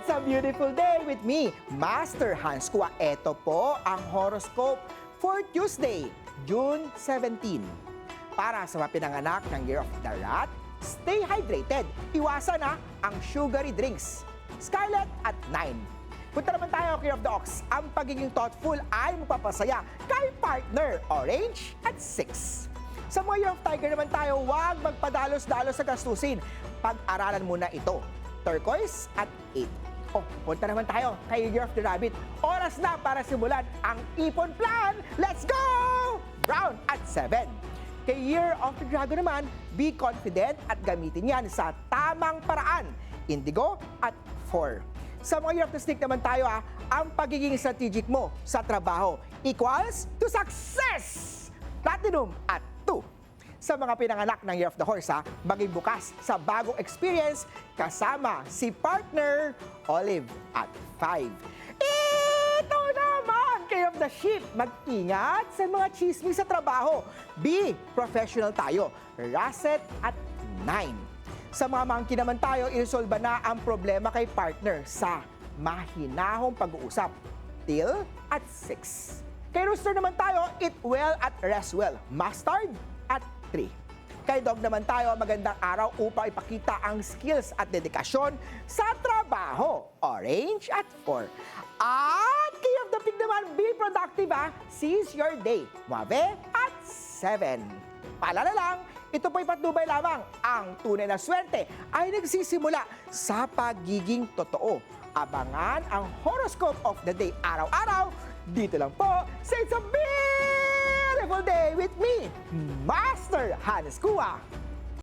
It's a beautiful day with me, Master Hans Kua. Ito po ang horoscope for Tuesday, June 17. Para sa mga pinanganak ng Year of the Rat, stay hydrated. Iwasan na ang sugary drinks. Scarlet at 9. Punta naman tayo kay Year of the Ox. Ang pagiging thoughtful ay magpapasaya kay partner, Orange at 6. Sa mga Year of Tiger naman tayo, huwag magpadalos-dalos sa gastusin. Pag-aralan muna ito. Turquoise at 8. Punta naman tayo kay Year of the Rabbit. Oras na para simulan ang ipon plan. Let's go! Brown at 7. Kay Year of the Dragon naman, be confident at gamitin yan sa tamang paraan. Indigo at 4. Sa mga Year of the Snake naman tayo, ang pagiging strategic mo sa trabaho equals to success! Platinum at 2. Sa mga pinanganak ng Year of the Horse, maging bukas sa bagong experience kasama si partner, Olive at 5. Ito naman, kay of the Sheep, mag-ingat sa mga chismis sa trabaho. Be professional tayo, Russet at 9. Sa mga monkey naman tayo, iresolba na ang problema kay partner sa mahinahong pag-uusap, Teal at 6. Kay Rooster naman tayo, eat well at rest well, Mustard at 3. Kay Dog naman tayo, magandang araw upang ipakita ang skills at dedikasyon sa trabaho, Orange at 4. At kay of the Pig naman, be productive seize your day, Mauve at 7. Paalala lang, ito po'y patnubay lamang. Ang tunay na swerte ay nagsisimula sa pagiging totoo. Abangan ang horoscope of the day araw-araw dito lang po sa It's a Beautiful Day with me, Master Hans Kua.